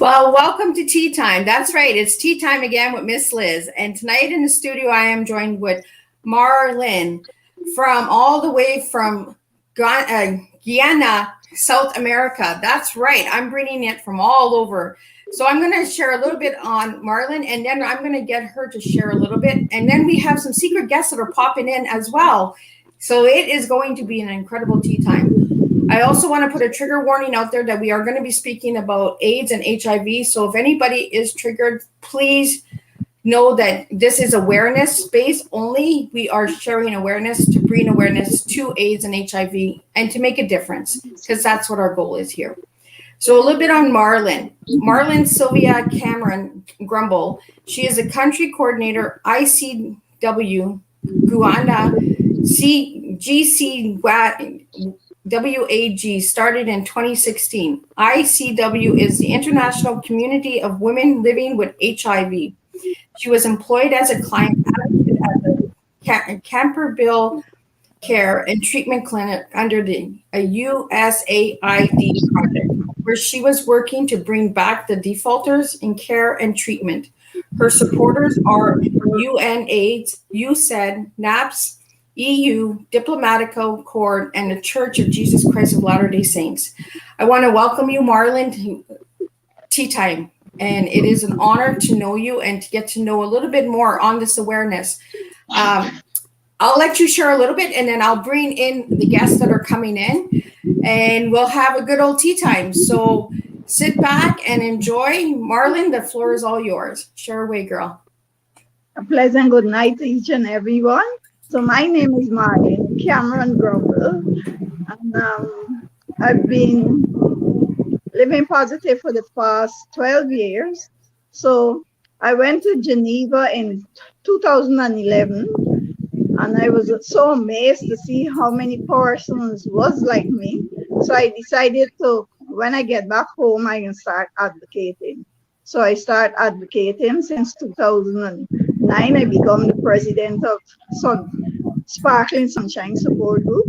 Well, welcome to Tea Time. That's right. It's Tea Time again with Miss Liz. And tonight in the studio, I am joined with Marlyn from all the way from Guyana, South America. That's right. I'm bringing it from all over. So I'm going to share a little bit on Marlyn, and then I'm going to get her to share a little bit. And then we have some secret guests that are popping in as well. So it is going to be an incredible tea time. I also want to put a trigger warning out there that we are going to be speaking about AIDS and HIV. So if anybody is triggered, please know that this is awareness space only. We are sharing awareness to bring awareness to AIDS and HIV and to make a difference, because that's what our goal is here. So a little bit on Marlyn. Marlyn Sylvia Cameron Grumble. She is a country coordinator, ICW Guyana GCWAG, started in 2016. ICW is the International Community of Women Living with HIV. She was employed as a client advocate at the Campbellville Care and Treatment Clinic under the USAID project, where she was working to bring back the defaulters in care and treatment. Her supporters are UNAIDS, USAID, NAPS, EU, Diplomatico Corps, and the Church of Jesus Christ of Latter-day Saints. I want to welcome you, Marlyn, to Tea Time. And it is an honor to know you and to get to know a little bit more on this awareness. I'll let you share a little bit, and then I'll bring in the guests that are coming in, and we'll have a good old tea time. So sit back and enjoy. Marlyn, the floor is all yours. Share away, girl. A pleasant good night to each and everyone. So my name is Marlyn Cameron Grumble, and I've been living positive for the past 12 years. So I went to Geneva in 2011, and I was so amazed to see how many persons was like me. So I decided to, when I get back home, I can start advocating. So I start advocating since 2009. I become the president of Sparkling Sunshine Support Group,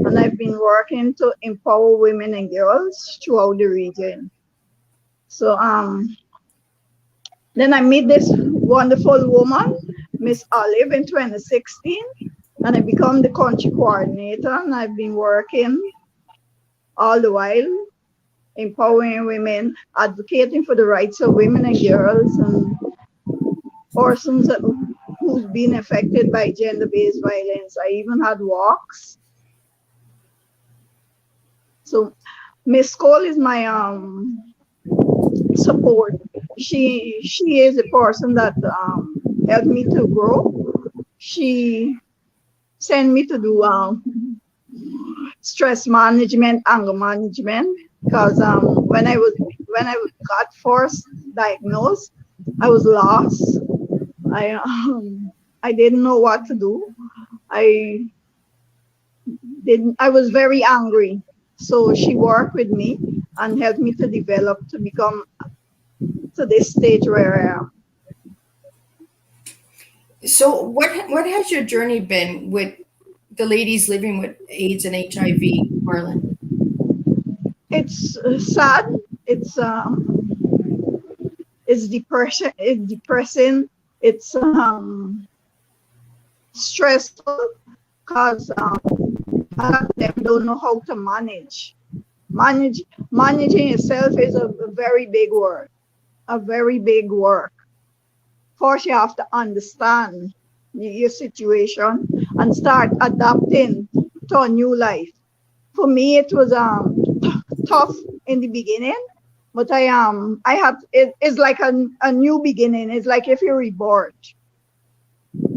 and I've been working to empower women and girls throughout the region. So then I met this wonderful woman, Miss Olive, in 2016, and I become the country coordinator, and I've been working all the while, empowering women, advocating for the rights of women and girls and persons who's been affected by gender-based violence. I even had walks. So Miss Cole is my support. She is a person that helped me to grow. She sent me to do stress management, anger management, because when I got first diagnosed, I was lost. I didn't know what to do. I was very angry. So she worked with me and helped me to develop to become to this stage where I am. So what has your journey been with the ladies living with AIDS and HIV, Marlyn? It's sad. It's depression. It's depressing. It's stressful because a lot of them don't know how to manage. Managing yourself is a very big word, a very big work. First, you have to understand your situation and start adapting to a new life. For me, it was tough in the beginning, but it's like a new beginning. It's like if you're reborn.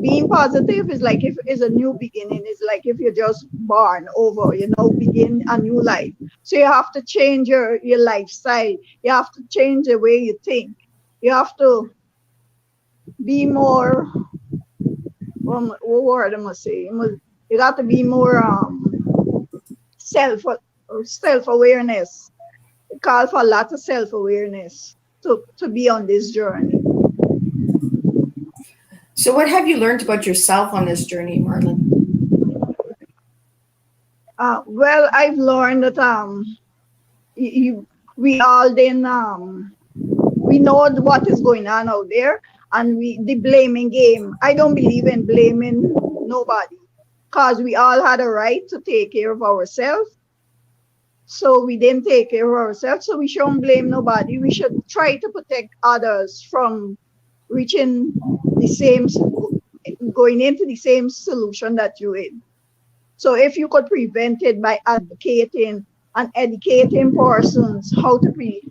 Being positive is like if it's a new beginning. It's like if you're just born over, begin a new life. So you have to change your lifestyle. You have to change the way you think. You have to be more, what word am I saying? You got to be more self-awareness. It calls for a lot of self-awareness to be on this journey. So what have you learned about yourself on this journey, Marlyn? Well, I've learned that we all then we know what is going on out there, and the blaming game. I don't believe in blaming nobody, because we all had a right to take care of ourselves. So we didn't take care of ourselves, so we shouldn't blame nobody. We should try to protect others from reaching the same, going into the same solution that you in. So if you could prevent it by advocating and educating persons how to be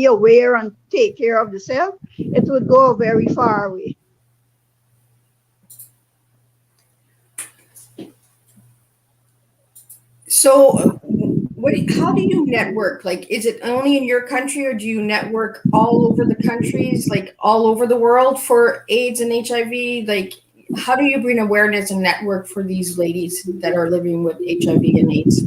aware and take care of themselves, it would go very far away. So how do you network? Like, is it only in your country, or do you network all over the countries, like all over the world for AIDS and HIV? Like, how do you bring awareness and network for these ladies that are living with HIV and AIDS?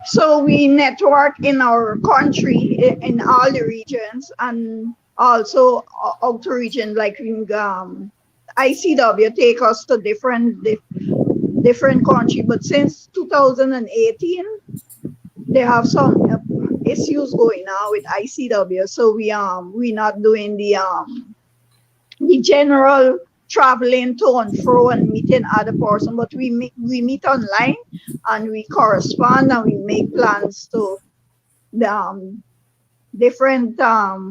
So we network in our country, in all the regions, and also outer regions, like in ICW take us to different country. But since 2018, they have some issues going on with ICW. So we not doing the general traveling to and fro and meeting other person, but we meet online, and we correspond, and we make plans to the different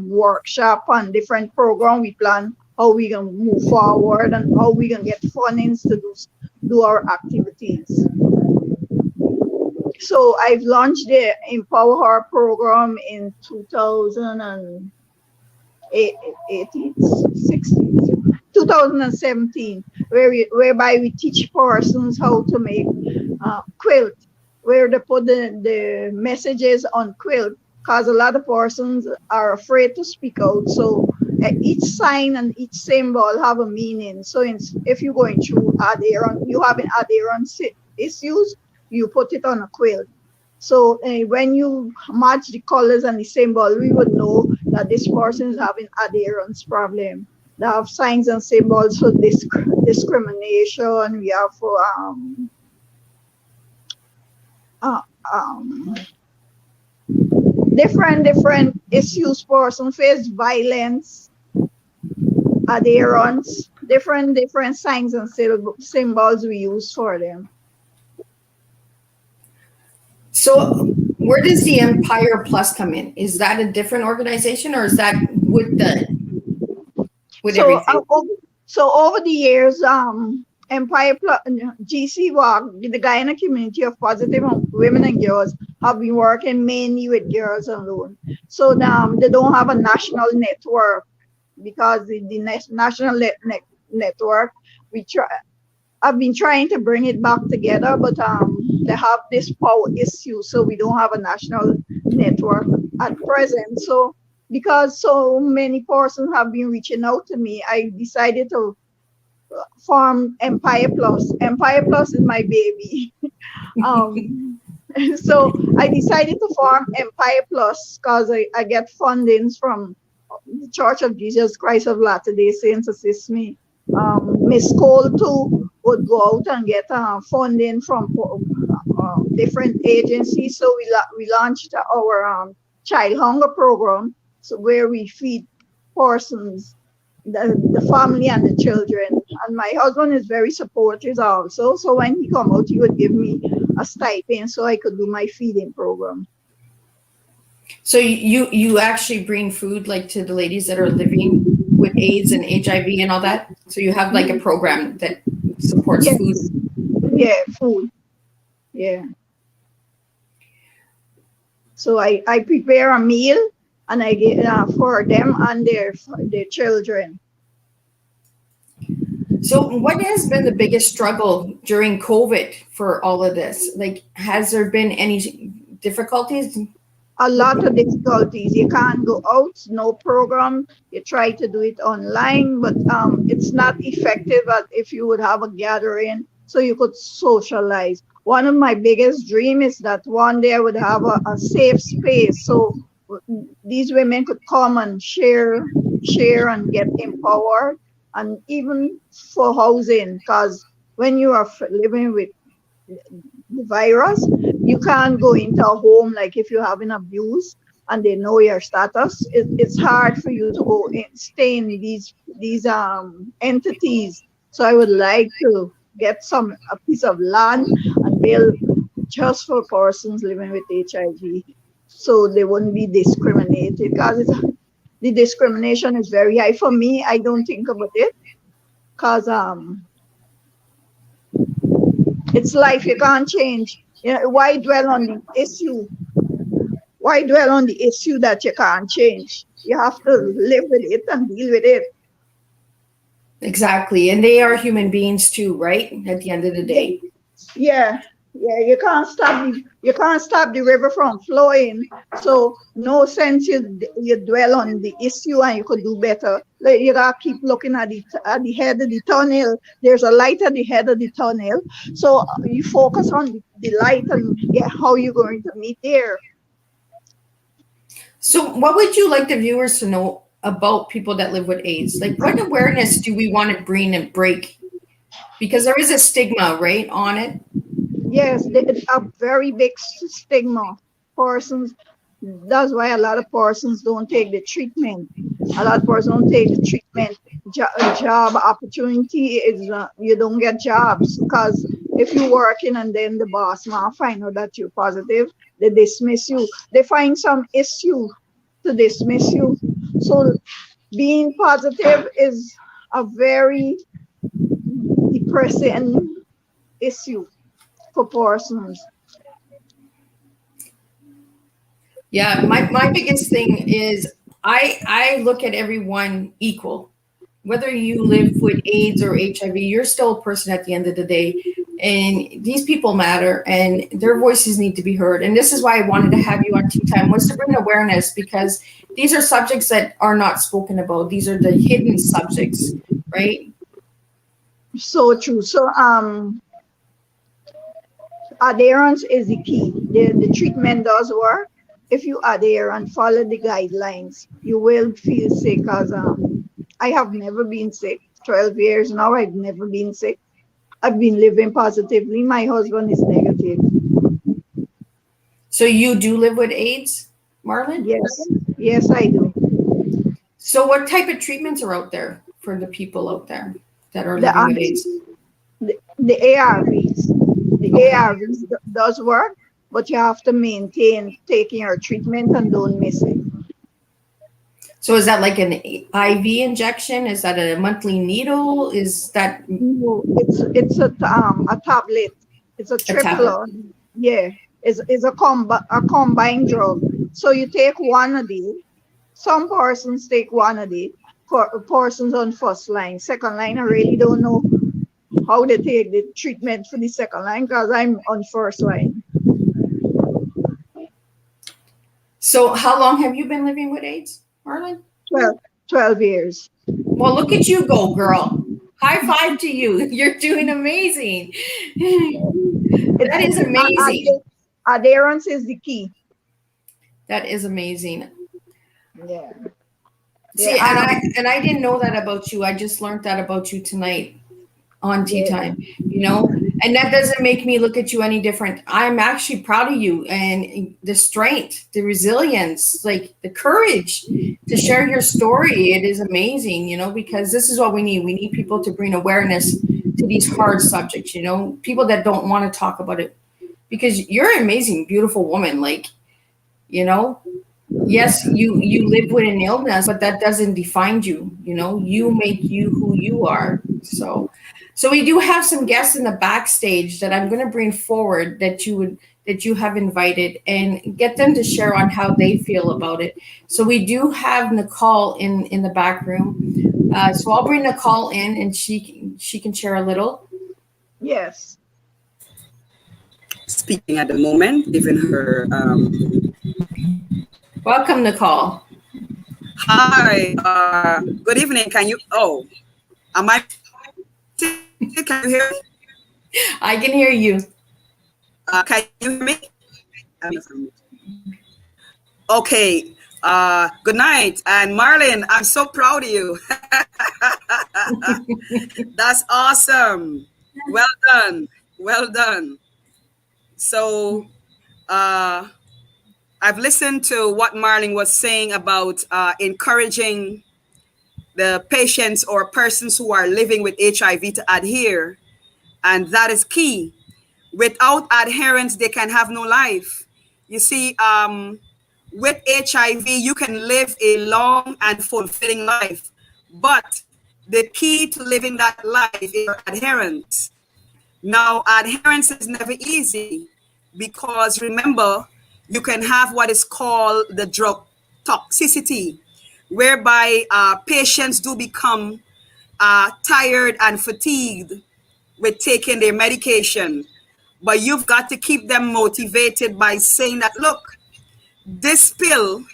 workshop and different program. We plan how we gonna move forward and how we gonna get fundings to do our activities. So I've launched the Empower Her program in 2017, whereby we teach persons how to make quilt, where they put the messages on quilt, because a lot of persons are afraid to speak out. So each sign and each symbol have a meaning. So if you're going through you having adherence issues, you put it on a quilt. So when you match the colors and the symbol, we would know that this person is having adherence problem. They have signs and symbols for discrimination. We have for different issues. Person face violence, adherence, different signs and symbols we use for them. So where does the Empire Plus come in? Is that a different organization, or is that with everything? So over the years, Empire Plus, GCWAG, the Guyana Community of Positive Women and Girls, have been working mainly with girls alone. So they don't have a national network, because the national network, I've been trying to bring it back together, but they have this power issue, so we don't have a national network at present. So because so many persons have been reaching out to me, I decided to form Empire Plus. Empire Plus is my baby. So I decided to form Empire Plus because I get fundings from the Church of Jesus Christ of Latter-day Saints assist me. Miss Cole too would go out and get funding from different agencies. So we launched our child hunger program, so where we feed persons, the family and the children. And my husband is very supportive also. So when he come out, he would give me a stipend so I could do my feeding program. So you actually bring food like to the ladies that are living with AIDS and HIV and all that? So you have like a program that supports food? Yeah, food. Yeah. So I prepare a meal and I get for them and their children. So what has been the biggest struggle during COVID for all of this? Like, has there been any difficulties? A lot of difficulties. You can't go out, no program. You try to do it online, but it's not effective as if you would have a gathering so you could socialize. One of my biggest dreams is that one day I would have a safe space so these women could come and share and get empowered, and even for housing, because when you are living with the virus, you can't go into a home like if you're having abuse. and they know your status, it's hard for you to go in, stay in these entities. So I would like to get a piece of land and build just for persons living with HIV, so they wouldn't be discriminated, because the discrimination is very high. For me, I don't think about it, because it's life, you can't change. You know, why dwell on the issue? Why dwell on the issue that you can't change? You have to live with it and deal with it. Exactly. And they are human beings too, right? At the end of the day. Yeah, yeah, you can't stop the river from flowing. So no sense you dwell on the issue, and you could do better. Like, you gotta keep looking at the head of the tunnel. There's a light at the head of the tunnel. So you focus on the light, and yeah, how you're going to meet there. So what would you like the viewers to know about people that live with AIDS? Like, what awareness do we want to bring and break? Because there is a stigma, right, on it. Yes, it's a very big stigma. Persons, that's why a lot of persons don't take the treatment. A lot of persons don't take the treatment. Job opportunity is you don't get jobs, because if you're working and then the boss man find out that you're positive, they dismiss you. They find some issue to dismiss you. So being positive is a very depressing issue for persons. Yeah, my biggest thing is I look at everyone equal. Whether you live with AIDS or HIV, you're still a person at the end of the day. And these people matter, and their voices need to be heard. And this is why I wanted to have you on Teatime, was to bring awareness, because these are subjects that are not spoken about. These are the hidden subjects, right? So true. So adherence is the key. The treatment does work. If you adhere and follow the guidelines, you will feel sick. Because I have never been sick. 12 years now, I've never been sick. I've been living positively. My husband is negative. So you do live with AIDS, Marlyn? Yes, yes, I do. So what type of treatments are out there for the people out there that are The living with AIDS? the ARVs. The Okay. ARVs does work, but you have to maintain taking your treatment and don't miss it. So is that like an IV injection? Is that a monthly needle? Is that No, it's a tablet. It's a a tablet? triple. Yeah, it's a combined drug. So you take one a day. Some persons take one a day. For persons on first line, second line, I really don't know how they take the treatment for the second line, because I'm on first line. So how long have you been living with AIDS, Marlyn? 12, 12 years. Well, look at you go, girl. High five to you. You're doing amazing. That is amazing. Adherence is the key. That is amazing. Yeah. See, Yeah. and I didn't know that about you. I just learned that about you tonight on Yeah. Teatime, you know, and that doesn't make me look at you any different. I'm actually proud of you, and the strength, the resilience, like the courage to share your story. It is amazing, you know, because this is what we need. We need people to bring awareness to these hard subjects, you know, people that don't want to talk about it, because you're an amazing, beautiful woman. Like, you know, yes, you live with an illness, but that doesn't define you. You know, you make you who you are. So we do have some guests in the backstage that I'm going to bring forward that you have invited, and get them to share on how they feel about it. So we do have Nicole in the back room. So I'll bring Nicole in, and she can share a little. Yes. Speaking at the moment, giving her Welcome, Nicole. hi, good evening. Can you am I can you hear me? I can hear you. Can you hear me? Okay. Good night. And Marlyn, I'm so proud of you. That's awesome. Well done. Well done. So I I've listened to what Marlyn was saying about encouraging the patients or persons who are living with HIV to adhere, and that is key. Without adherence, they can have no life. You see, with HIV, you can live a long and fulfilling life, but the key to living that life is your adherence. Now, adherence is never easy because remember, you can have what is called the drug toxicity, whereby patients do become tired and fatigued with taking their medication. But you've got to keep them motivated by saying that, look, this pill,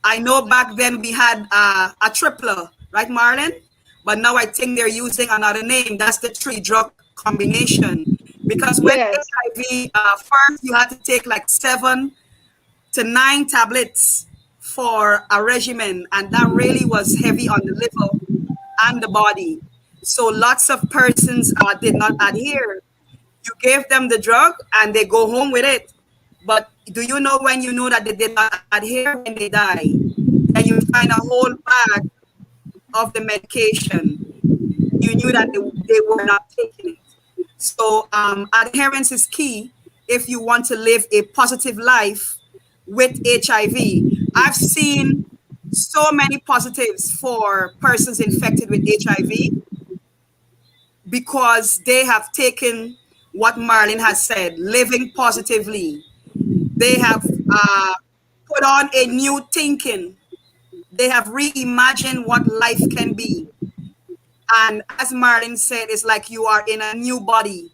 I know back then we had a tripler, right, Marlyn? But now I think they're using another name. That's the 3-drug combination. Because with Yes. HIV, first you had to take like 7 to 9 tablets for a regimen, and that really was heavy on the liver and the body. So lots of persons did not adhere. You gave them the drug and they go home with it. But do you know when you know that they did not adhere? When they die. Then you find a whole bag of the medication. You knew that they were not taking it. So adherence is key if you want to live a positive life with HIV. I've seen so many positives for persons infected with HIV because they have taken what Marlyn has said, living positively. They have put on a new thinking. They have reimagined what life can be. And as Marlyn said, it's like you are in a new body.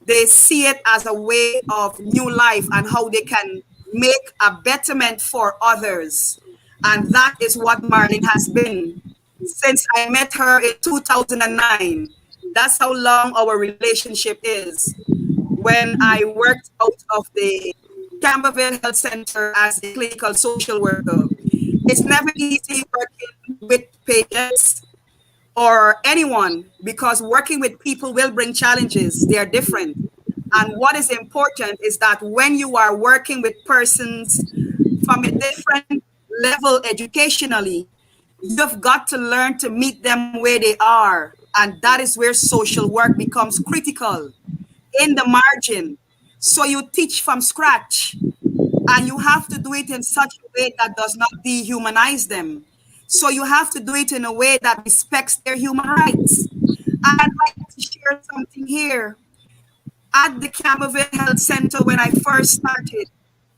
They see it as a way of new life and how they can make a betterment for others. And that is what Marlyn has been since I met her in 2009. That's how long our relationship is. When I worked out of the Campbellville Health Center as a clinical social worker, it's never easy working with patients or anyone because working with people will bring challenges. They are different. And what is important is that when you are working with persons from a different level educationally, you've got to learn to meet them where they are. And that is where social work becomes critical, in the margin. So you teach from scratch, and you have to do it in such a way that does not dehumanize them. So you have to do it in a way that respects their human rights. I'd like to share something here. At the Campbellville Health Center, when I first started,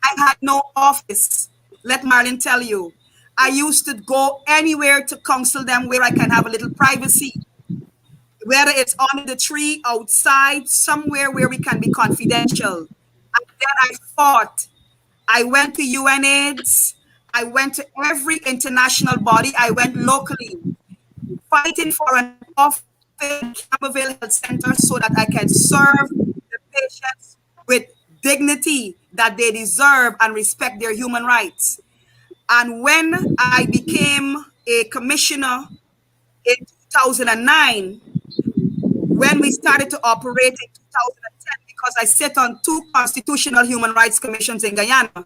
I had no office. Let Marlyn tell you. I used to go anywhere to counsel them where I can have a little privacy. Whether it's under the tree, outside, somewhere where we can be confidential. And then I fought. I went to UNAIDS. I went to every international body. I went locally, fighting for an office in Campbellville Health Center so that I can serve the patients with dignity that they deserve and respect their human rights. And when I became a commissioner in 2009, when we started to operate in 2010, because I sit on 2 constitutional human rights commissions in Guyana,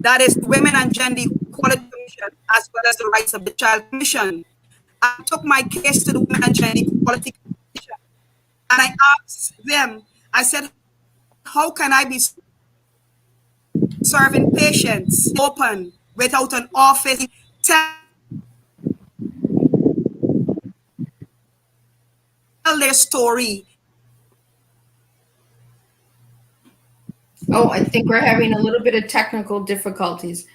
that is Women and Gender Equality Commission, as well as the Rights of the Child Commission. I took my case to the Women and Gender Equality Commission, and I asked them, I said, how can I be serving patients open without an office? Tell their story. Oh, I think we're having a little bit of technical difficulties.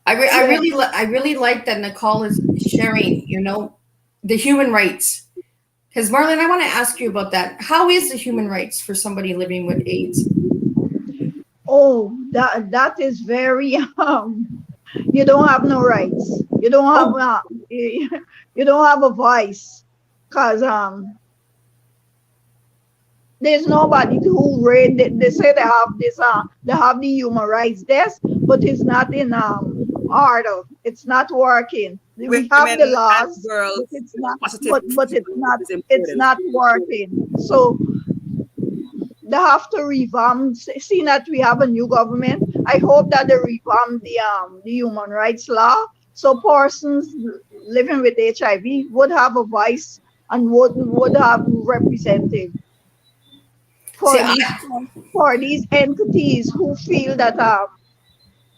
I really like that Nicole is sharing, the human rights. Because Marlyn, I want to ask you about that. How is the human rights for somebody living with AIDS? Oh, that is very you don't have no rights. You don't have you don't have a voice, because there's nobody who read. They say they have this they have the human rights desk, but it's not in order. It's not working. We have the laws, but it's not working. So they have to revamp, seeing that we have a new government. I hope that they revamp the human rights law, so persons living with HIV would have a voice and would have representative for See, these entities who feel that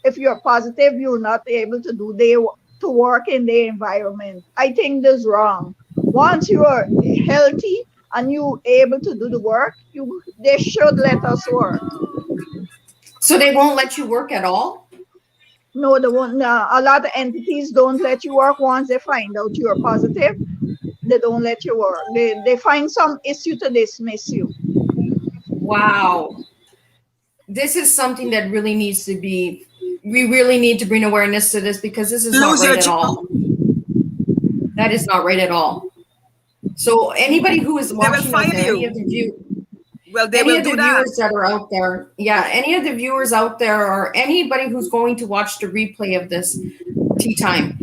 if you're positive, you're not able to to work in the environment. I think this is wrong. Once you are healthy and you able to do the work, they should let us work. so they won't let you work at all? No, they won't. A lot of entities don't let you work once they find out you're positive. They don't let you work. They find some issue to dismiss you. Wow. This is something that really needs to be, we really need to bring awareness to this, because this is not right at all. That is not right at all. So anybody who is watching out there, any of the viewers that are out there, yeah, any of the viewers out there, or anybody who's going to watch the replay of this tea time,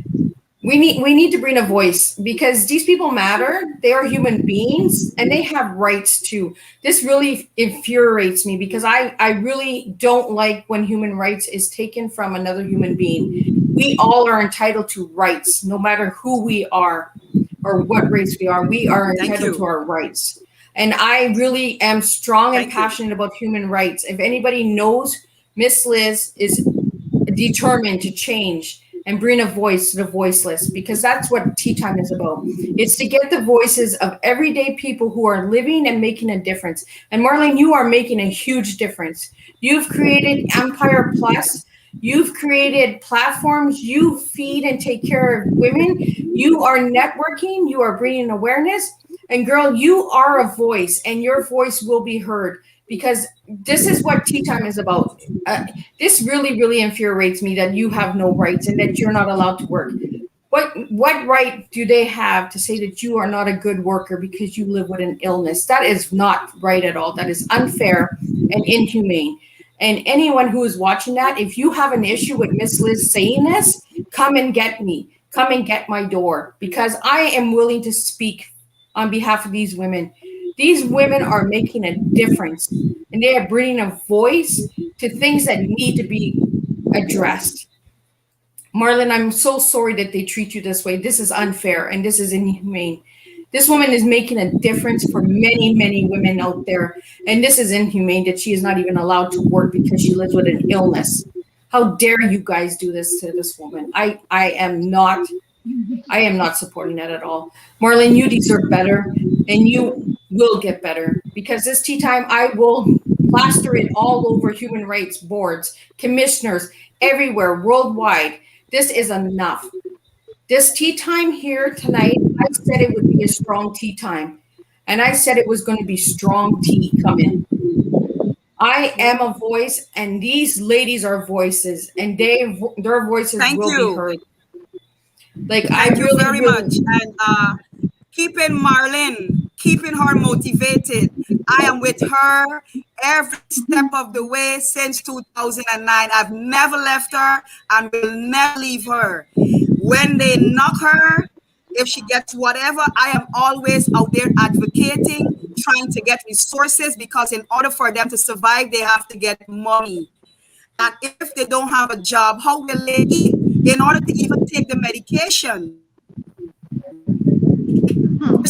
we need to bring a voice, because these people matter. They are human beings and they have rights too. This really infuriates me, because I really don't like when human rights is taken from another human being. We all are entitled to rights, no matter who we are or what race we are. We are entitled to our rights. And I really am strong and passionate about human rights. If anybody knows, Miss Liz is determined to change and bring a voice to the voiceless, because that's what Tea Time is about. It's to get the voices of everyday people who are living and making a difference. And Marlyn, you are making a huge difference. You've created Empire Plus. You've created platforms. You feed and take care of women. You are networking. You are bringing awareness. And girl, you are a voice, and your voice will be heard, because this is what Tea Time is about. This really, really infuriates me that you have no rights and that you're not allowed to work. What right do they have to say that you are not a good worker because you live with an illness? That is not right at all. That is unfair and inhumane. And anyone who is watching that, if you have an issue with Miss Liz saying this, come and get me. Come and get my door, because I am willing to speak on behalf of these women. These women are making a difference, and they are bringing a voice to things that need to be addressed. Marlyn, I'm so sorry that they treat you this way. This is unfair and this is inhumane. This woman is making a difference for many, many women out there. And this is inhumane that she is not even allowed to work because she lives with an illness. How dare you guys do this to this woman? I am not supporting that at all. Marlyn, you deserve better, and you will get better, because this Tea Time, I will plaster it all over human rights boards, commissioners, everywhere, worldwide. This is enough. This Tea Time here tonight, I said it would be a strong tea time, and I said it was going to be strong tea coming. I am a voice, and these ladies are voices, and their voices will be heard. Thank you very much. And keeping her motivated. I am with her every step of the way since 2009. I've never left her and will never leave her. When they knock her, if she gets whatever, I am always out there advocating, trying to get resources, because in order for them to survive, they have to get money. And if they don't have a job, how will they eat in order to even take the medication?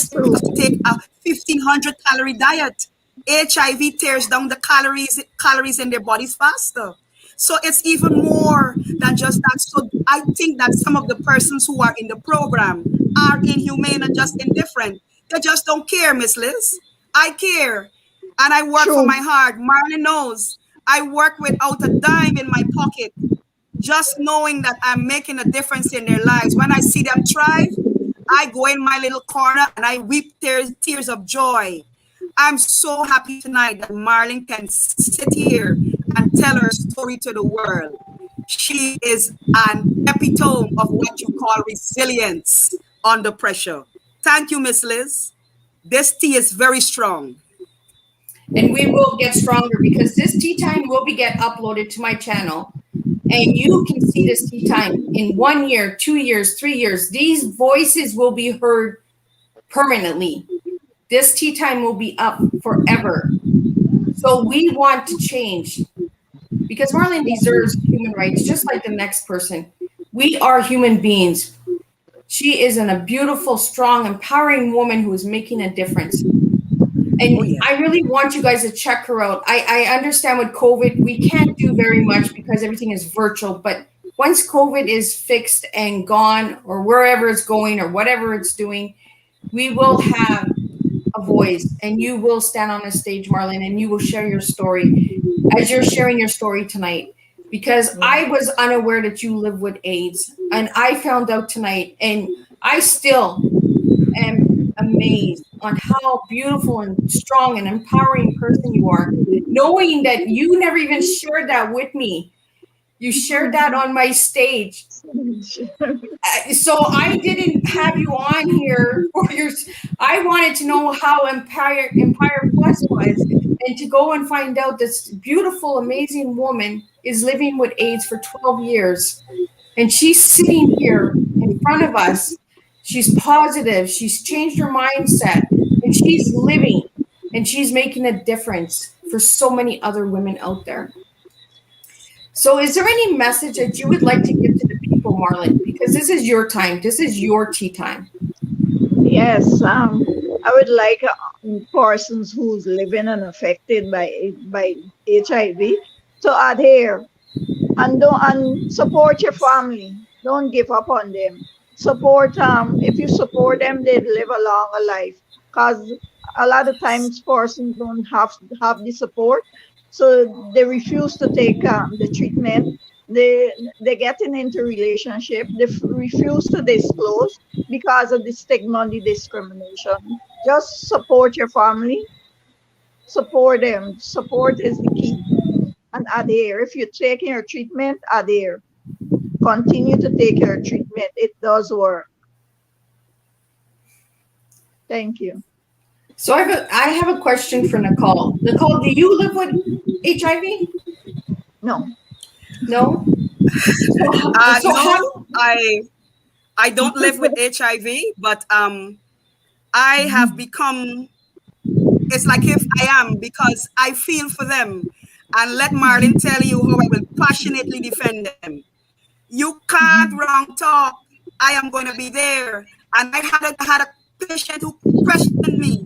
To take a 1,500 calorie diet. HIV tears down the calories in their bodies faster. So it's even more than just that. So I think that some of the persons who are in the program are inhumane and just indifferent. They just don't care, Miss Liz. I care. And I work for my heart. Marlyn knows. I work without a dime in my pocket, just knowing that I'm making a difference in their lives. When I see them thrive, I go in my little corner and I weep tears of joy. I'm so happy tonight that Marlyn can sit here and tell her story to the world. She is an epitome of what you call resilience under pressure. Thank you, Miss Liz. This tea is very strong. And we will get stronger, because this Tea Time will get uploaded to my channel. And you can see this Tea Time in 1 year, 2 years, 3 years. These voices will be heard permanently. This Tea Time will be up forever. So we want to change because Marlyn deserves human rights just like the next person. We are human beings. She is a beautiful, strong, empowering woman who is making a difference. And I really want you guys to check her out. I understand with COVID, we can't do very much because everything is virtual. But once COVID is fixed and gone, or wherever it's going, or whatever it's doing, we will have a voice, and you will stand on a stage, Marlyn, and you will share your story as you're sharing your story tonight. Because I was unaware that you live with AIDS, and I found out tonight, and I still am amazed on how beautiful and strong and empowering person you are, knowing that you never even shared that with me. You shared that on my stage. So I didn't have you on here for your. I wanted to know how Empire Plus was, and to go and find out this beautiful, amazing woman is living with AIDS for 12 years, and she's sitting here in front of us. She's positive. She's changed her mindset, and she's living, and she's making a difference for so many other women out there. So is there any message that you would like to give to the people, Marlyn? Because this is your time. This is your tea time. Yes, I would like persons who's living and affected by HIV to adhere and support your family. Don't give up on them. Support if you support them, they live a longer life. Cause a lot of times persons don't have the support, so they refuse to take the treatment. They getting into relationship. They refuse to disclose because of the stigma and the discrimination. Just support your family. Support them. Support is the key. And adhere. If you're taking your treatment, adhere. Continue to take your treatment. It does work. Thank you. So I have a question for Nicole. Nicole, do you live with HIV? No. No? No, I don't live with HIV, but I have become, it's like if I am, because I feel for them. And let Marlyn tell you how I will passionately defend them. You can't wrong talk. I am going to be there. And I had a patient who questioned me.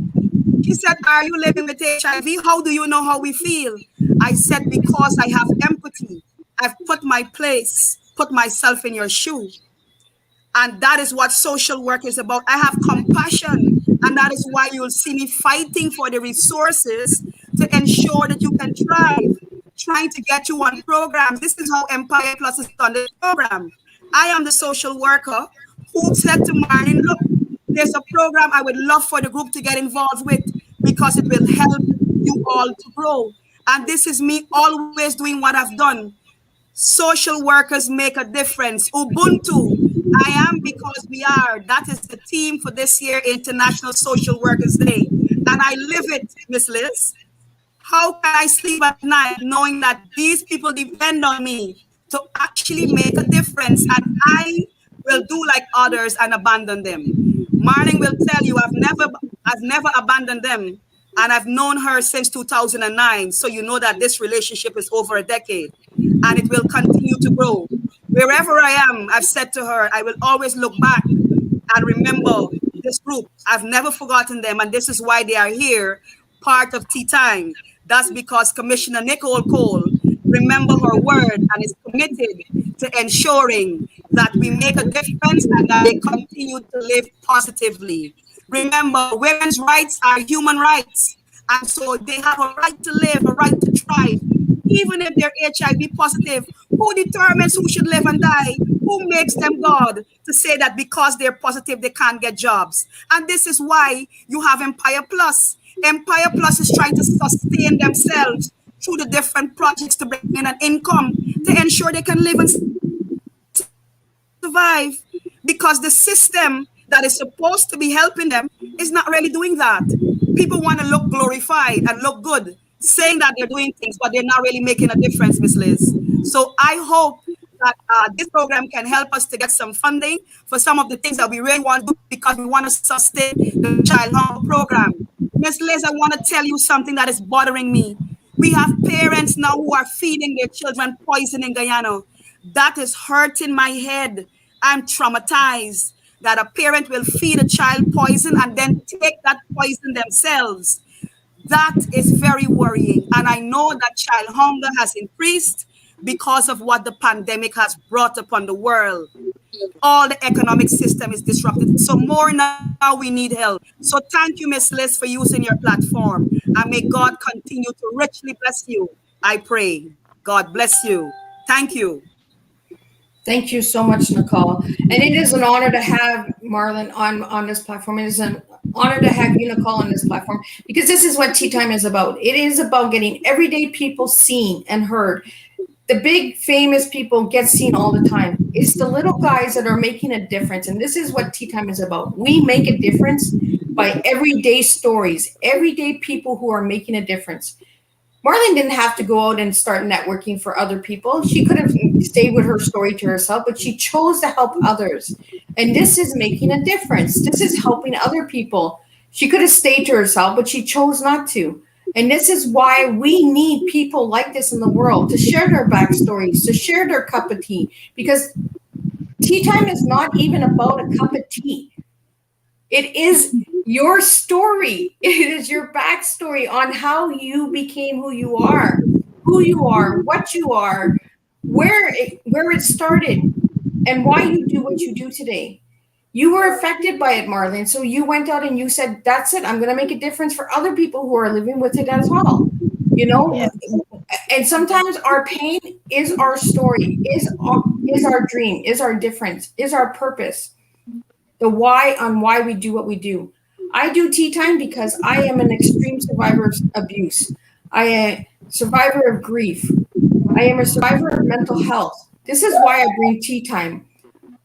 She said, "Are you living with HIV? How do you know how we feel?" I said, "Because I have empathy. I've put myself in your shoe." And that is what social work is about. I have compassion. And that is why you'll see me fighting for the resources to ensure that you can thrive, trying to get you on programs. This is how Empire Plus is on the program. I am the social worker who said to Marlyn, "Look, there's a program I would love for the group to get involved with because it will help you all to grow." And this is me always doing what I've done. Social workers make a difference. Ubuntu, I am because we are. That is the theme for this year, International Social Workers Day. And I live it, Miss Liz. How can I sleep at night knowing that these people depend on me to actually make a difference, and I will do like others and abandon them? Marlyn will tell you I've never abandoned them, and I've known her since 2009. So you know that this relationship is over a decade, and it will continue to grow. Wherever I am, I've said to her, I will always look back and remember this group. I've never forgotten them, and this is why they are here, part of Teatime. That's because Commissioner Nicole Cole remember her word and is committed to ensuring that we make a difference and that they continue to live positively. Remember, women's rights are human rights, and so they have a right to live, a right to thrive. Even if they're HIV positive, who determines who should live and die? Who makes them God to say that because they're positive, they can't get jobs? And this is why you have Empire Plus. Empire Plus is trying to sustain themselves through the different projects to bring in an income to ensure they can live and survive, because the system that is supposed to be helping them is not really doing that. People want to look glorified and look good, saying that they're doing things, but they're not really making a difference, Miss Liz. So I hope that this program can help us to get some funding for some of the things that we really want to do, because we want to sustain the child hunger program. Miss Liz, I want to tell you something that is bothering me. We have parents now who are feeding their children poison in Guyana. That is hurting my head. I'm traumatized that a parent will feed a child poison and then take that poison themselves. That is very worrying. And I know that child hunger has increased because of what the pandemic has brought upon the world. All the economic system is disrupted. So more now we need help. So thank you, Miss Liz, for using your platform. And may God continue to richly bless you. I pray. God bless you. Thank you. Thank you so much, Nicole. And it is an honor to have Marlyn on this platform. It is an honor to have you, Nicole, on this platform, because this is what Teatime is about. It is about getting everyday people seen and heard. The big famous people get seen all the time. It's the little guys that are making a difference. And this is what Teatime is about. We make a difference by everyday stories, everyday people who are making a difference. Marlyn didn't have to go out and start networking for other people. She could have stayed with her story to herself, but she chose to help others. And this is making a difference. This is helping other people. She could have stayed to herself, but she chose not to. And this is why we need people like this in the world, to share their backstories, to share their cup of tea, because Teatime is not even about a cup of tea. It is your story. It is your backstory on how you became who you are, what you are, where it started, and why you do what you do today. You were affected by it, Marlyn. So you went out and you said, that's it. I'm going to make a difference for other people who are living with it as well. You know, yes. And sometimes our pain is our story, is our dream, is our difference, is our purpose. The why on why we do what we do. I do Teatime because I am an extreme survivor of abuse. I am a survivor of grief. I am a survivor of mental health. This is why I bring Teatime.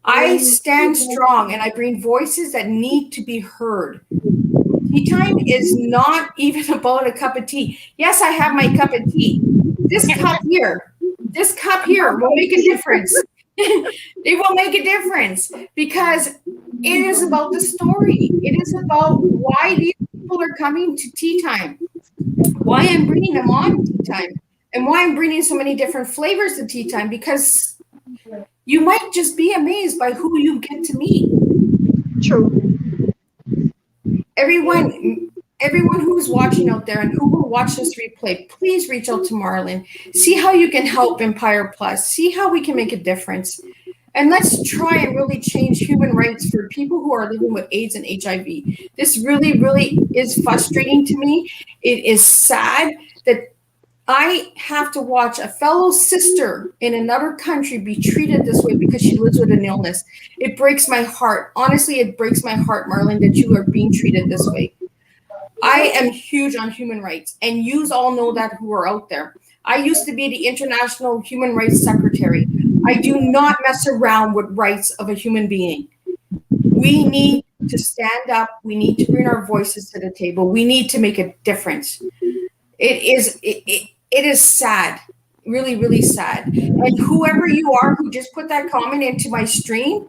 I stand strong and I bring voices that need to be heard. Teatime is not even about a cup of tea. Yes, I have my cup of tea. This cup here will make a difference. It will make a difference because it is about the story. It is about why these people are coming to Teatime, why I'm bringing them on Teatime, and why I'm bringing so many different flavors to Teatime, because you might just be amazed by who you get to meet. True. Everyone who's watching out there and who will watch this replay, please reach out to Marlyn. See how you can help Empire Plus. See how we can make a difference. And let's try and really change human rights for people who are living with AIDS and HIV. This really, really is frustrating to me. It is sad that I have to watch a fellow sister in another country be treated this way because she lives with an illness. It breaks my heart. Honestly, it breaks my heart, Marlyn, that you are being treated this way. I am huge on human rights, and you all know that who are out there. I used to be the International Human Rights Secretary. I do not mess around with rights of a human being. We need to stand up. We need to bring our voices to the table. We need to make a difference. It is sad, really, really sad. And whoever you are who just put that comment into my stream,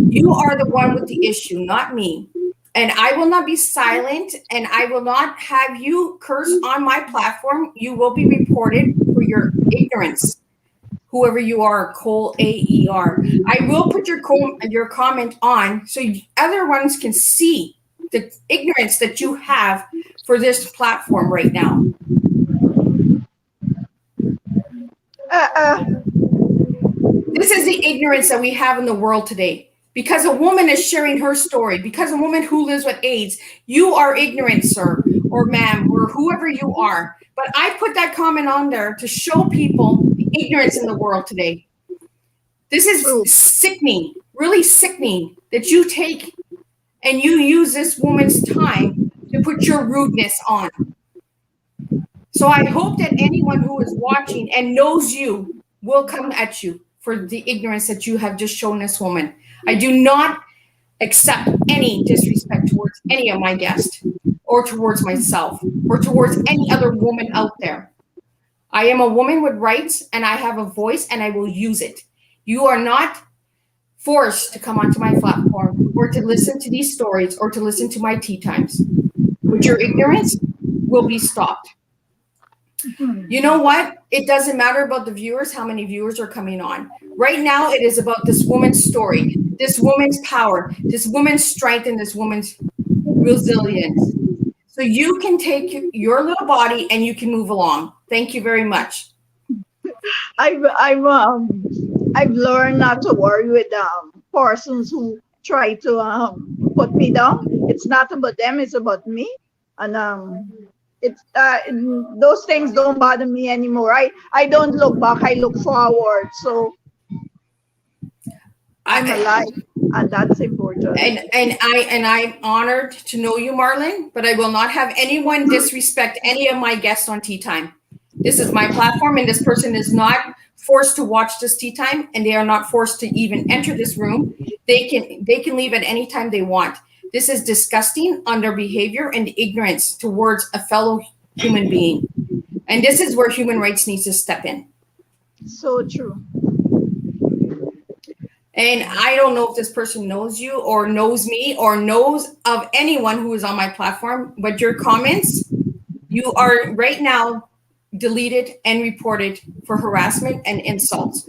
you are the one with the issue, not me. And I will not be silent, and I will not have you curse on my platform. You will be reported for your ignorance, whoever you are, Cole AER. I will put your comment on so other ones can see the ignorance that you have for this platform right now. This is the ignorance that we have in the world today. Because a woman is sharing her story, because a woman who lives with AIDS, you are ignorant, sir, or ma'am, or whoever you are. But I put that comment on there to show people the ignorance in the world today. This is sickening, really sickening that you take and you use this woman's time to put your rudeness on. So I hope that anyone who is watching and knows you will come at you for the ignorance that you have just shown this woman. I do not accept any disrespect towards any of my guests or towards myself or towards any other woman out there. I am a woman with rights and I have a voice and I will use it. You are not forced to come onto my platform or to listen to these stories or to listen to my tea times. But your ignorance will be stopped. You know what? It doesn't matter about the viewers, how many viewers are coming on. Right now, it is about this woman's story, this woman's power, this woman's strength, and this woman's resilience. So you can take your little body and you can move along. Thank you very much. I've learned not to worry with persons who try to put me down. It's not about them; it's about me, and it's those things don't bother me anymore. I don't look back; I look forward. So I'm alive, and that's important. And I'm honored to know you, Marlyn. But I will not have anyone disrespect any of my guests on Tea Time. This is my platform, and this person is not forced to watch this Tea Time, and they are not forced to even enter this room. They can leave at any time they want. This is disgusting on their behavior and ignorance towards a fellow human being. And this is where human rights needs to step in. So true. And I don't know if this person knows you or knows me or knows of anyone who is on my platform, but your comments, you are right now deleted and reported for harassment and insults.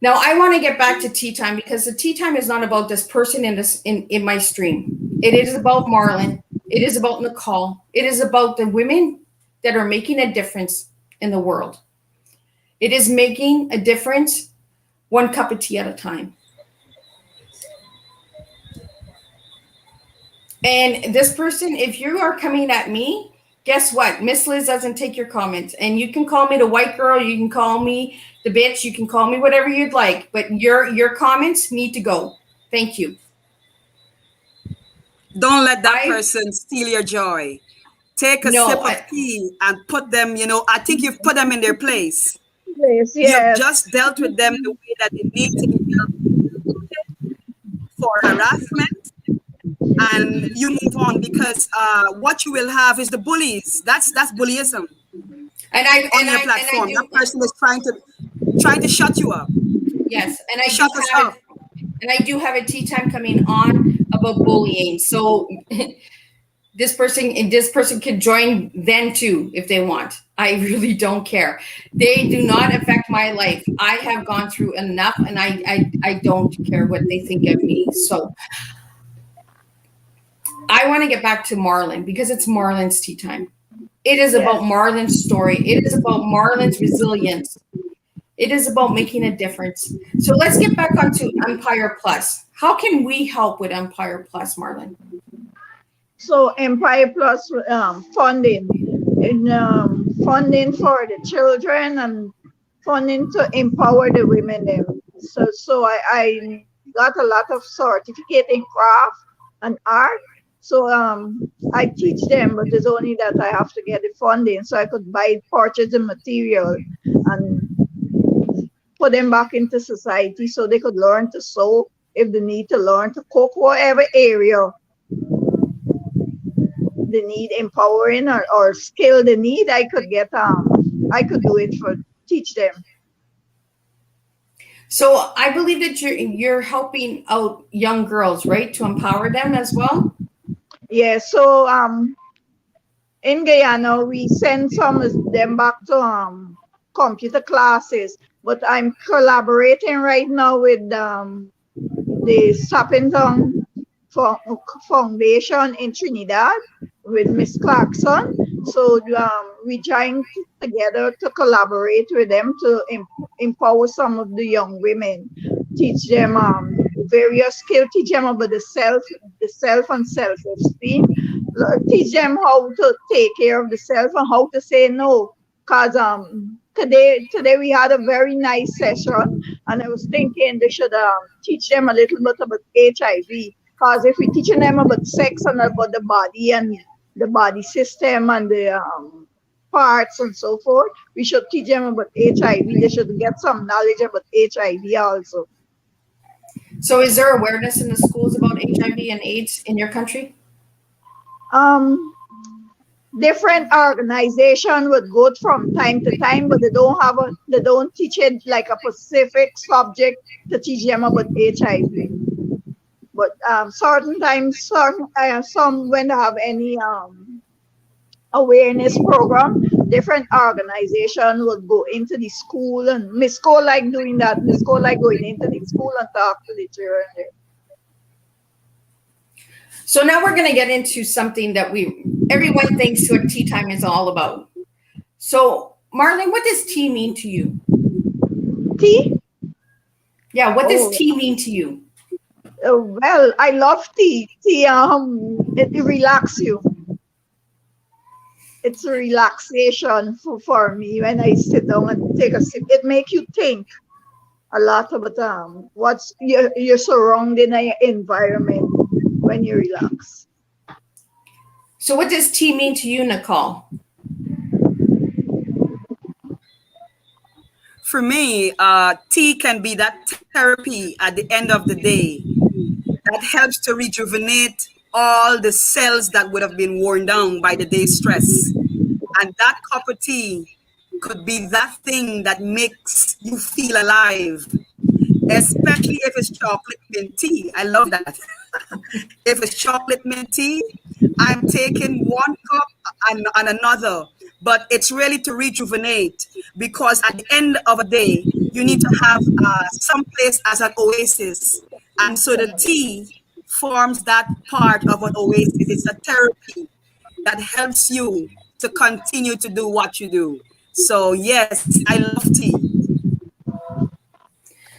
Now I want to get back to Tea Time, because the Tea Time is not about this person in my stream. It is about Marlyn. It is about Nicole. It is about the women that are making a difference in the world. It is making a difference one cup of tea at a time. And this person, if you are coming at me, guess what? Miss Liz doesn't take your comments. And you can call me the white girl. You can call me the bitch. You can call me whatever you'd like. But your comments need to go. Thank you. Don't let that person steal your joy. Take a sip of tea and put them, I think you've put them in their place. Yes. You've just dealt with them the way that they need to be dealt with for harassment. And you move on, because what you will have is the bullies. That's bullyism. And on your platform, that person is trying to shut you up. Yes, and I do have a Tea Time coming on about bullying. So this person can join then too if they want. I really don't care. They do not affect my life. I have gone through enough, and I don't care what they think of me. So I want to get back to Marlyn, because it's Marlyn's Tea Time. It is about Marlyn's story. It is about Marlyn's resilience. It is about making a difference. So let's get back onto Empire Plus. How can we help with Empire Plus, Marlyn? So Empire Plus funding, funding for the children and funding to empower the women. So I got a lot of certificate in craft and art. So I teach them, but it's only that I have to get the funding so I could purchase the material and put them back into society so they could learn to sew if they need to learn to cook, whatever area they need empowering or skill they need. I could do it teach them. So I believe that you're helping out young girls, right, to empower them as well. Yeah, so in Guyana, we send some of them back to computer classes, but I'm collaborating right now with the Sappington Foundation in Trinidad with Miss Clarkson. So we joined together to collaborate with them to empower some of the young women, teach them various skills, teach them about the self and self-esteem, teach them how to take care of the self and how to say no. Because today we had a very nice session, and I was thinking they should teach them a little bit about HIV. Because if we're teaching them about sex and about the body and the body system and the parts and so forth, we should teach them about HIV. They should get some knowledge about HIV also. So is there awareness in the schools about HIV and AIDS in your country? Different organizations would go from time to time, but they don't teach it like a specific subject to teach them about HIV. But certain times, some when they have any awareness program. Different organization would go into the school, and Miss Cole like doing that. Miss Cole like going into the school and talk to the children there. So now we're going to get into something that everyone thinks what tea time is all about. So Marlyn, what does tea mean to you? Tea? Yeah, what does tea mean to you? Well, I love tea. Tea, it relaxes you. It's a relaxation for me when I sit down and take a sip. It makes you think a lot about what's your surrounding environment when you relax. So what does tea mean to you, Nicole? For me, tea can be that therapy at the end of the day that helps to rejuvenate all the cells that would have been worn down by the day's stress. And that cup of tea could be that thing that makes you feel alive, especially if it's chocolate mint tea. I love that. If it's chocolate mint tea, I'm taking one cup and another, but it's really to rejuvenate, because at the end of a day, you need to have some place as an oasis. And so the tea forms that part of an oasis. It's a therapy that helps you to continue to do what you do. So yes, I love tea.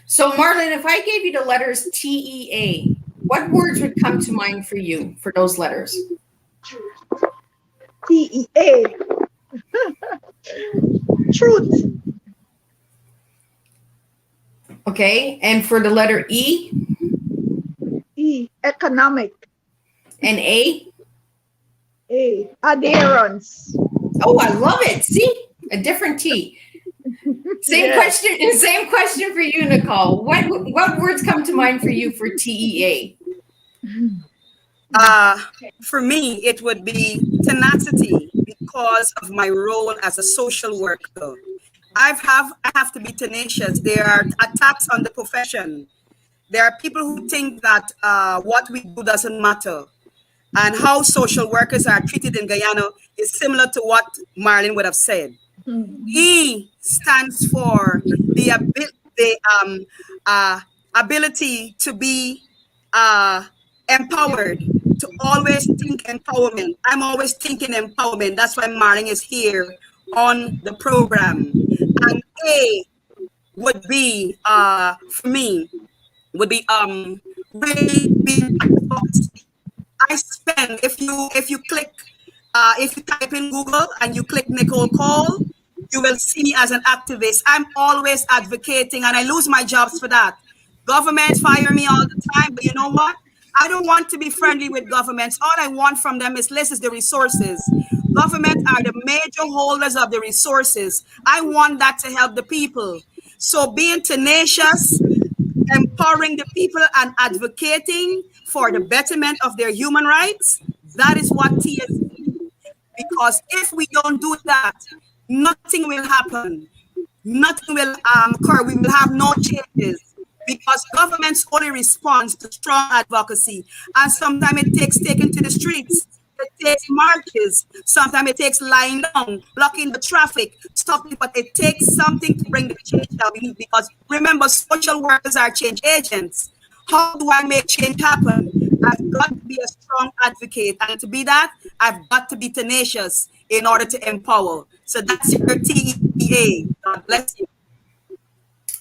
So Marlyn, if I gave you the letters TEA, what words would come to mind for you for those letters? TEA. Truth. Okay, and for the letter E? E. Economic. And A? A. Adherence. Oh, I love it. See, a different T. Same question for you, Nicole. What words come to mind for you for TEA? For me, it would be tenacity, because of my role as a social worker. I have to be tenacious. There are attacks on the profession. There are people who think that what we do doesn't matter. And how social workers are treated in Guyana is similar to what Marlyn would have said. E stands for the ability to be empowered, to always think empowerment. I'm always thinking empowerment. That's why Marlyn is here on the program. And A would be, for me, would be really being advocacy. I spend, if you click, if you type in Google and you click Nicole Cole, you will see me as an activist. I'm always advocating, and I lose my jobs for that. Governments fire me all the time, but you know what? I don't want to be friendly with governments. All I want from them is the resources. Governments are the major holders of the resources. I want that to help the people. So being tenacious, empowering the people, and advocating for the betterment of their human rights, that is what tea is. Because if we don't do that, nothing will happen. Nothing will occur. We will have no changes, because governments only respond to strong advocacy. And sometimes it takes taking to the streets. It takes marches. Sometimes it takes lying down, blocking the traffic, stopping, but it takes something to bring the change that we need. Because remember, social workers are change agents. How do I make change happen? I've got to be a strong advocate. And to be that, I've got to be tenacious in order to empower. So that's your TEA. God bless you.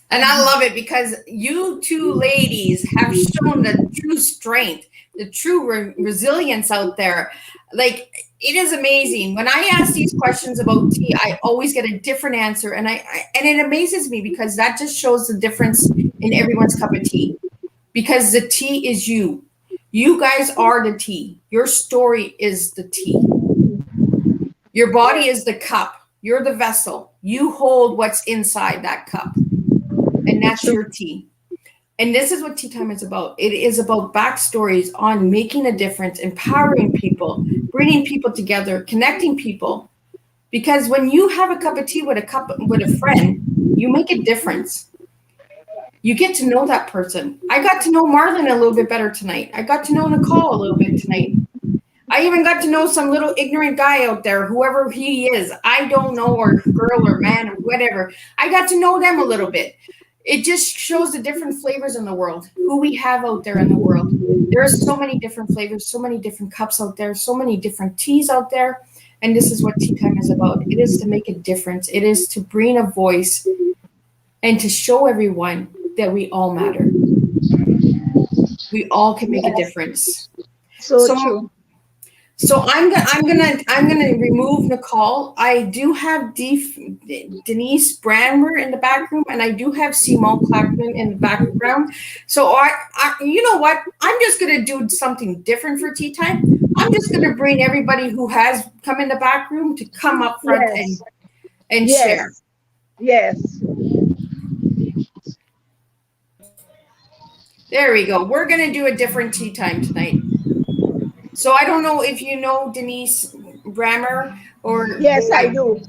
And I love it, because you two ladies have shown the true strength, the true resilience out there. Like, it is amazing. When I ask these questions about tea, I always get a different answer. And and it amazes me, because that just shows the difference in everyone's cup of tea. Because the tea is you. You guys are the tea. Your story is the tea. Your body is the cup. You're the vessel. You hold what's inside that cup. And that's your tea. And this is what Tea Time is about. It is about backstories on making a difference, empowering people, bringing people together, connecting people. Because when you have a cup of tea with a friend, you make a difference. You get to know that person. I got to know Marlyn a little bit better tonight. I got to know Nicole a little bit tonight. I even got to know some little ignorant guy out there, whoever he is. I don't know, or girl or man or whatever. I got to know them a little bit. It just shows the different flavors in the world, who we have out there in the world. There are so many different flavors, so many different cups out there, so many different teas out there. And this is what Tea Time is about. It is to make a difference. It is to bring a voice and to show everyone that we all matter. We all can make a difference. So true. So I'm gonna remove Nicole. I do have Denise Brandmer in the back room, and I do have Simone Clackman in the background. So I you know what? I'm just gonna do something different for Tea Time. I'm just gonna bring everybody who has come in the back room to come up front and share. Yes. There we go. We're gonna do a different Tea Time tonight. So I don't know if you know Denise Brammer or yes, I do.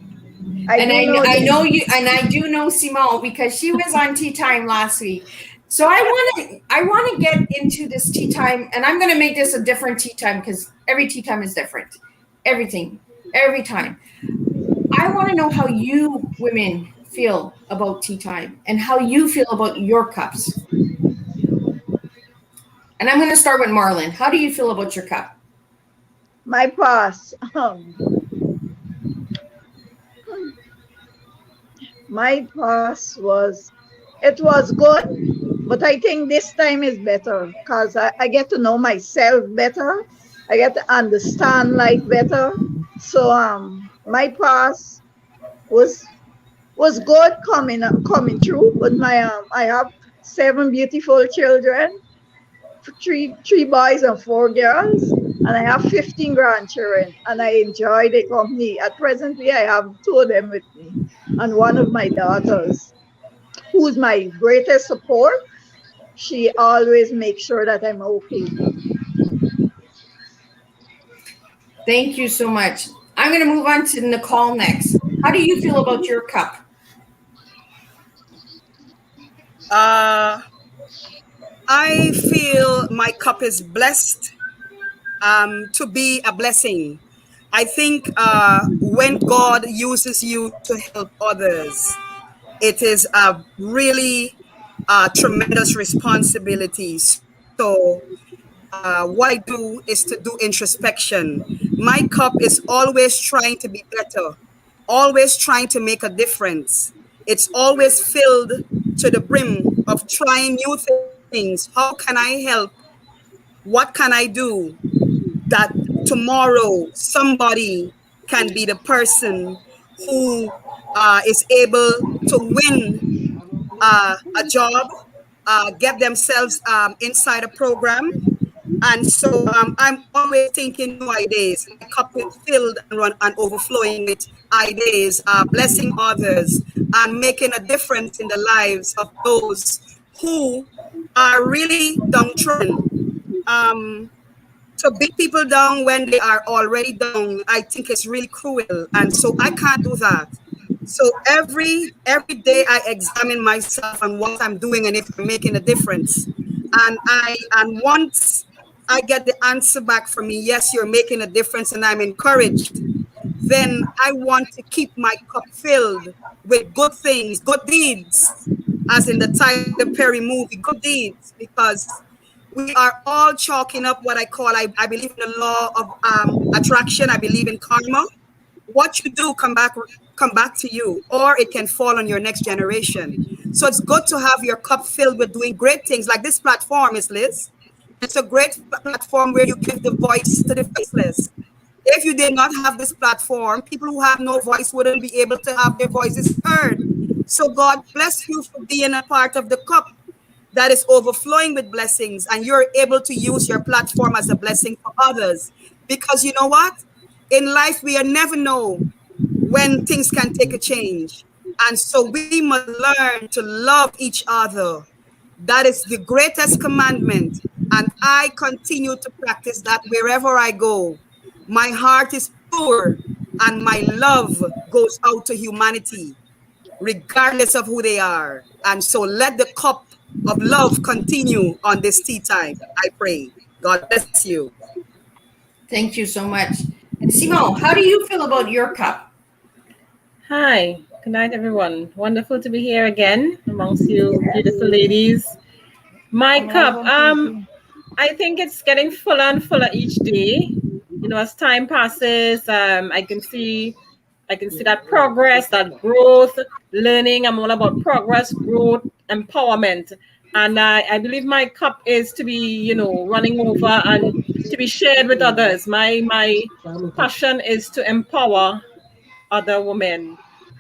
I know you, and I do know Simone because she was on Tea Time last week. So I want to get into this Tea Time, and I'm going to make this a different Tea Time because every Tea Time is different. Everything, every time. I want to know how you women feel about Tea Time and how you feel about your cups. And I'm going to start with Marlyn. How do you feel about your cup? My past. My past was good, but I think this time is better because I get to know myself better. I get to understand life better. So my past was good coming through, but I have 7 beautiful children. Three boys and 4 girls, and I have 15 grandchildren, and I enjoy the company. At presently, I have 2 of them with me, and one of my daughters, who's my greatest support. She always makes sure that I'm okay. Thank you so much. I'm going to move on to Nicole next. How do you feel about your cup? I feel my cup is blessed to be a blessing. I think when God uses you to help others, it is a really tremendous responsibility. So what I do is to do introspection. My cup is always trying to be better, always trying to make a difference. It's always filled to the brim of trying new things. How can I help? What can I do that tomorrow somebody can be the person who is able to win a job, get themselves inside a program. And so I'm always thinking new ideas. My cup is filled and run and overflowing with ideas, blessing others, and making a difference in the lives of those who are really downtrodden. To beat people down when they are already down, I think it's really cruel. And so I can't do that. So every day I examine myself and what I'm doing and if I'm making a difference. And once I get the answer back from me, yes, you're making a difference and I'm encouraged, then I want to keep my cup filled with good things, good deeds, as in the Tyler Perry movie, good deeds, because we are all chalking up what I call, I believe in the law of attraction. I believe in karma. What you do come back to you, or it can fall on your next generation. So it's good to have your cup filled with doing great things like this platform is, Liz. It's a great platform where you give the voice to the voiceless. If you did not have this platform, people who have no voice wouldn't be able to have their voices heard. So God bless you for being a part of the cup that is overflowing with blessings, and you're able to use your platform as a blessing for others. Because you know what? In life, we never know when things can take a change. And so we must learn to love each other. That is the greatest commandment. And I continue to practice that wherever I go. My heart is pure and my love goes out to humanity, regardless of who they are. And so let the cup of love continue on this tea time, I pray. God bless you. Thank you so much. And Simone, how do you feel about your cup? Hi, good night, everyone. Wonderful to be here again amongst you beautiful ladies. My cup, I think it's getting fuller and fuller each day. You know, as time passes, I can see that progress, that growth, learning. I'm all about progress, growth, empowerment. And I believe my cup is to be, you know, running over and to be shared with others. My passion is to empower other women,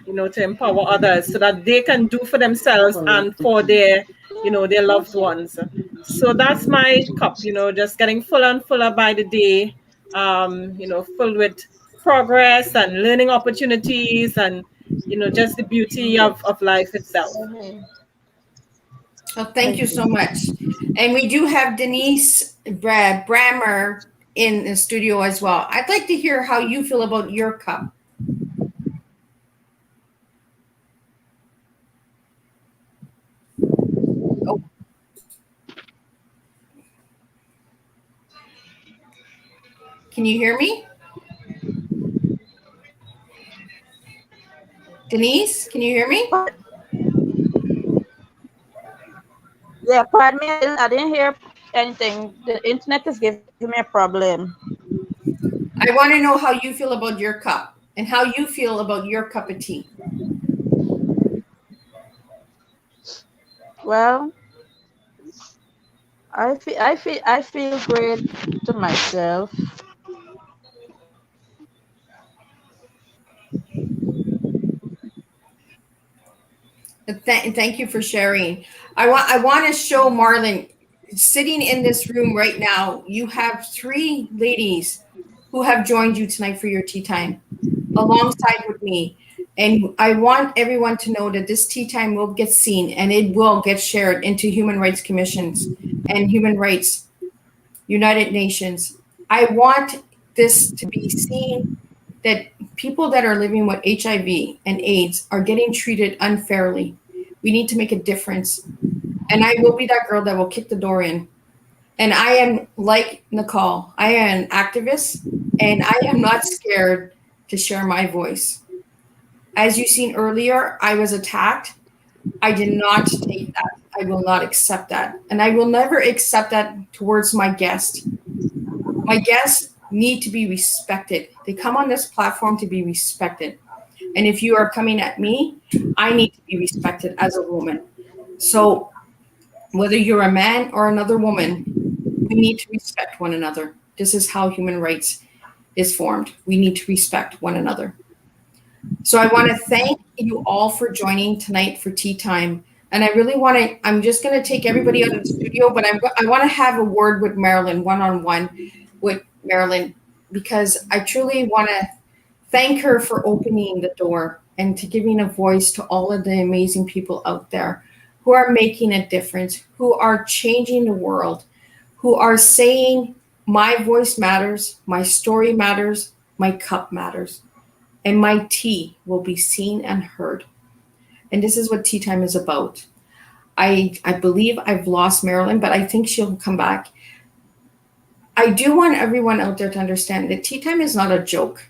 you know, to empower others so that they can do for themselves and for their, you know, their loved ones. So that's my cup, you know, just getting fuller and fuller by the day, you know, filled with progress and learning opportunities and, you know, just the beauty of life itself. Well, thank you so much. And we do have Denise Brammer in the studio as well. I'd like to hear how you feel about your cup. Oh. Can you hear me? Denise, can you hear me? Yeah, pardon me, I didn't hear anything. The internet is giving me a problem. I want to know how you feel about your cup and how you feel about your cup of tea. Well, I feel great to myself. Thank you for sharing. I want to show Marlyn, sitting in this room right now, you have 3 ladies who have joined you tonight for your tea time alongside with me. And I want everyone to know that this tea time will get seen and it will get shared into human rights commissions and human rights, United Nations. I want this to be seen that people that are living with HIV and AIDS are getting treated unfairly. We need to make a difference. And I will be that girl that will kick the door in. And I am like Nicole, I am an activist and I am not scared to share my voice. As you seen earlier, I was attacked. I did not take that. I will not accept that. And I will never accept that towards my guest. My guests need to be respected. They come on this platform to be respected. And if you are coming at me, I need to be respected as a woman. So whether you're a man or another woman, we need to respect one another. This is how human rights is formed. We need to respect one another. So I want to thank you all for joining tonight for tea time. And I really want to, I'm just going to take everybody out of the studio, but I want to have a word with Marlyn, one-on-one with Marlyn, because I truly want to thank her for opening the door and to giving a voice to all of the amazing people out there who are making a difference, who are changing the world, who are saying my voice matters, my story matters, my cup matters, and my tea will be seen and heard. And this is what tea time is about. I believe I've lost Marlyn, but I think she'll come back. I do want everyone out there to understand that tea time is not a joke.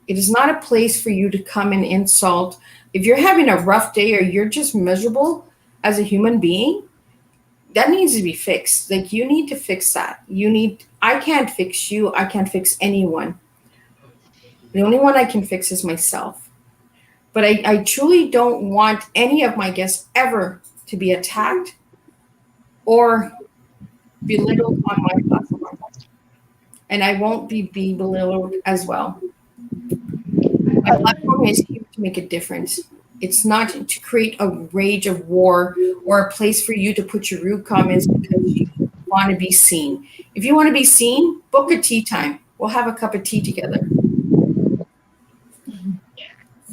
It is not a place for you to come and insult. If you're having a rough day or you're just miserable as a human being, that needs to be fixed. Like, you need to fix that. I can't fix you. I can't fix anyone. The only one I can fix is myself. But I truly don't want any of my guests ever to be attacked or belittled on my platform. And I won't be belittled as well. My platform is here to make a difference. It's not to create a rage of war or a place for you to put your rude comments because you want to be seen. If you want to be seen, book a tea time. We'll have a cup of tea together.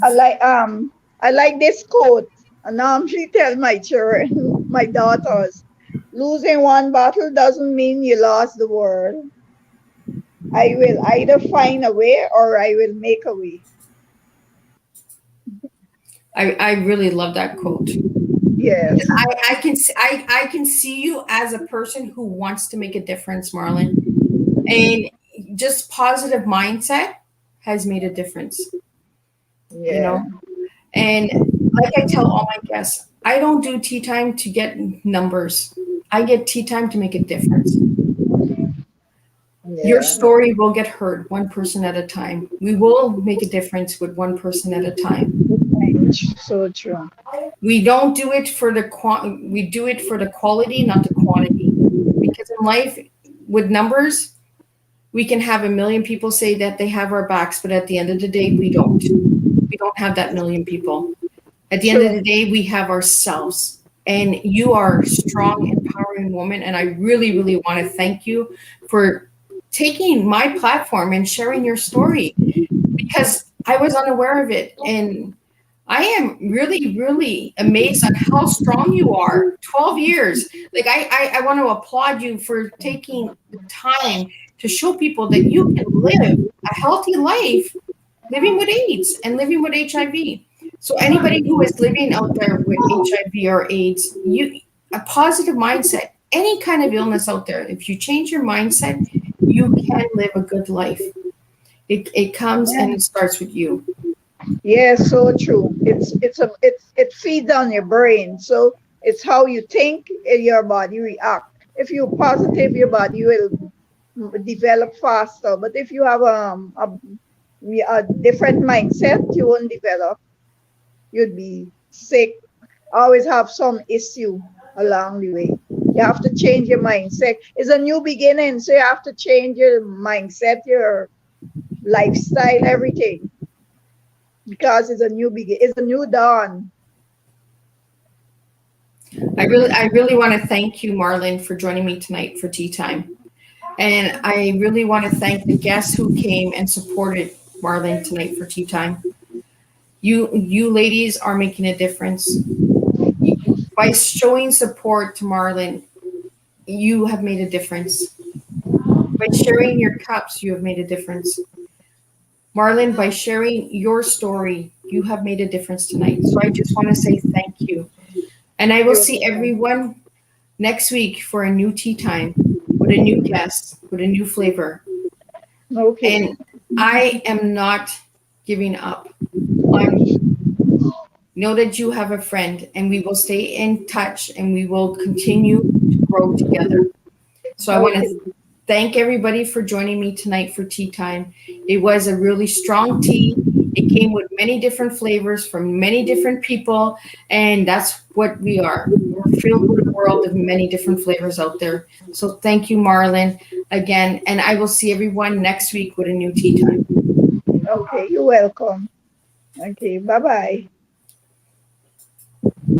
I like this quote. And now she tells my children, my daughters, losing one battle doesn't mean you lost the world. I will either find a way or I will make a way. I really love that quote. Yes. I can see you as a person who wants to make a difference, Marlyn. And just positive mindset has made a difference. Yeah. You know, and like I tell all my guests, I don't do tea time to get numbers. I get tea time to make a difference. Yeah. Your story will get heard one person at a time. We will make a difference with one person at a time. So true. We don't do it for the we do it for the quality, not the quantity. Because in life, with numbers, we can have 1 million people say that they have our backs, but at the end of the day, we don't. We don't have that 1 million people. At the end of the day, we have ourselves. And you are a strong, empowering woman. And I really, really want to thank you for taking my platform and sharing your story, because I was unaware of it. And I am really, really amazed on how strong you are. 12 years. Like, I want to applaud you for taking the time to show people that you can live a healthy life, living with AIDS and living with HIV. So anybody who is living out there with HIV or AIDS, a positive mindset, any kind of illness out there, if you change your mindset, you can live a good life. It comes and it starts with you. Yeah, so true. It feeds on your brain. So it's how you think and your body react. If you're positive, your body will develop faster. But if you have a different mindset, you won't develop. You'd be sick. Always have some issue along the way. You have to change your mindset. It's a new beginning, so you have to change your mindset, your lifestyle, everything. Because it's a new it's a new dawn. I really want to thank you, Marlyn, for joining me tonight for Tea Time. And I really want to thank the guests who came and supported Marlyn tonight for Tea Time. You ladies are making a difference. By showing support to Marlyn, you have made a difference. By sharing your cups, you have made a difference. Marlyn, by sharing your story, you have made a difference tonight. So I just want to say thank you. And I will see everyone next week for a new Tea Time with a new guest, with a new flavor. Okay. And I am not giving up. Know that you have a friend, and we will stay in touch, and we will continue to grow together. So I want to thank everybody for joining me tonight for Tea Time. It was a really strong tea. It came with many different flavors from many different people, and that's what we are. We're filled with a world of many different flavors out there. So thank you, Marlyn, again, and I will see everyone next week with a new Tea Time. Okay, you're welcome. Okay, bye-bye.